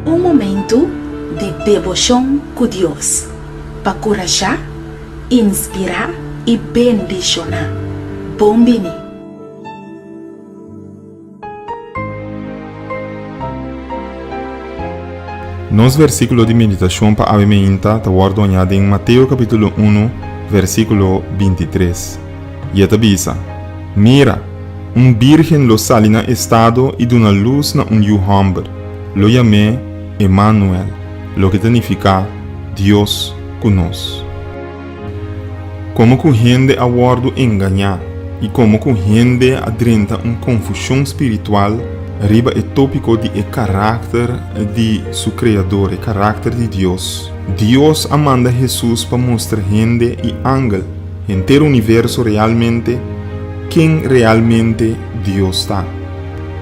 Um momento de devoção com Deus, para encorajar, inspirar e bendicionar. Bom bini. Nos versículo de meditação para a meinta está guardado em Mateus capítulo 1, versículo 23. E esta bisa: Mira, virgem lo sali na estado e duna luz na hombre. Lo llamé Emmanuel, lo que significa Deus conosco. Como que gente a guardo enganar e como que gente adrenta confusão espiritual riba o tópico de caráter de seu Criador, o caráter de Deus. Deus amanda Jesus para mostrar gente e ángel, inteiro universo realmente, quem realmente Deus está.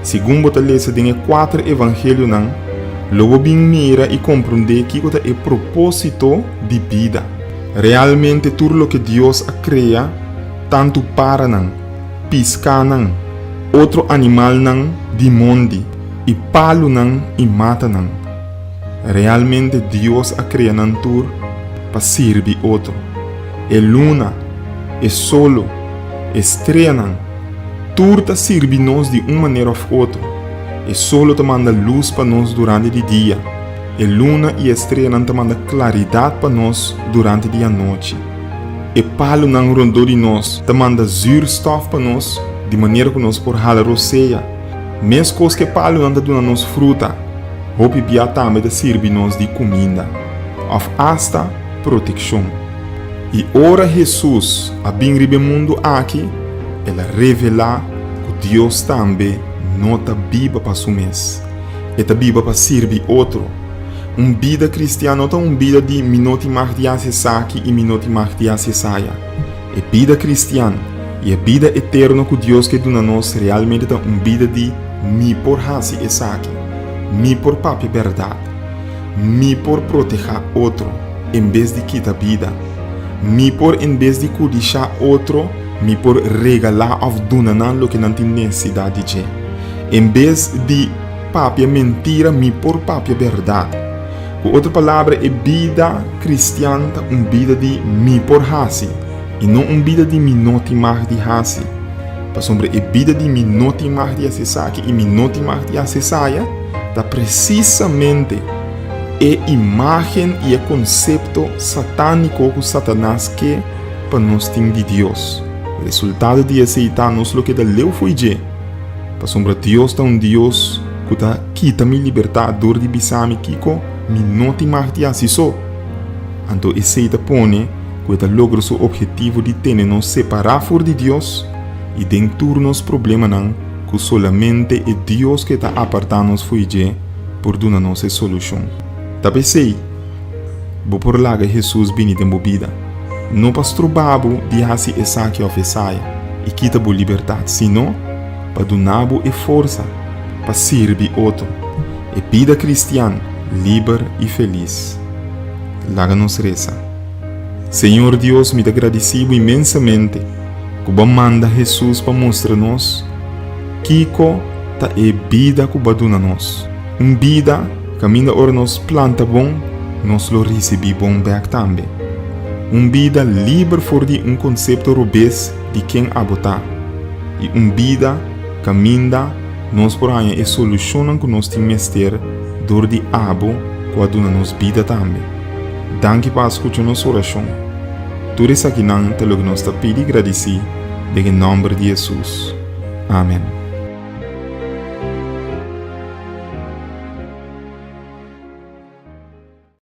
Segundo a lesa de 4 evangelhos, logo bem mira e compreender que é o propósito de vida. Realmente tudo o que Deus cria, tanto para piscar outro animal de mundo e palo e mata Realmente Deus cria tur para servir outro. E luna, e solo, estrela, tudo serve nos de uma maneira ou outra. E solo te manda luz para nós durante o dia. E luna e estrela te manda claridade para nós durante a noite. E palo rondou de nós te manda zuurstof para nós, de maneira que nós por halar roceia. Mesmo coisa que palo não dá nos fruta, hope bia também de servir nós de comida, of hasta proteção. E ora Jesus a bem ribe mundo aqui, ela revela que Deus também nota biba para su mês. Eta biba para servir outro. Vida cristiana não é vida de minuto mais de acessaki e minuto mais de acessaia. É vida cristiana e a vida eterna que Deus que dá nós realmente é vida de mi por hasi esaki, mi por papi verdade, mi por proteger outro, em vez de quitar vida, mi por em vez de codiciar outro, mi por regalar of dunanan lo que não tem necessidade de. Em vez de papi mentira, mi por papi verdade. Com outra palavra, é vida cristiana, vida de mi por hasi. E não vida de minuto mais de hasi. Para sobre a vida de minuto mais de acessar e minuto mais de acessaia, dá precisamente a imagem e o conceito satânico que Satanás quer para nós ter de Deus. O resultado de aceitar-nos o que da leu foi de. Para sobre Deus é Deus que está quita-me liberdade dor de bisame kiko minuto mais de acessar. Então aceita pone que logra seu objetivo de nos separar fora de Deus e de turnos problemas que solamente é Deus que está apartando-nos foi por dar-nos a solução. Também sei, vou por lá que Jesus vem de vida. Não para trobar de hasi essa que oferecia e quita a liberdade, senão para dar a força para servir outro. É vida cristiana, livre e feliz. Lá nos reza. Senhor Deus, me agradecido imensamente que você manda Jesus para mostrar-nos que é vida que você dá nós. Vida que ainda ora nos planta bom, nós lo recebi bom back também. Vida livre fora de conceito robês de quem abotar. E vida que ainda nós por aí é solução que nós temos ter dor de abo que dá nos vida também. Danke para escutar nossa oração. Tudo isso aqui não te lo que nós te pedi agradecer, em nome de Jesus. Amém.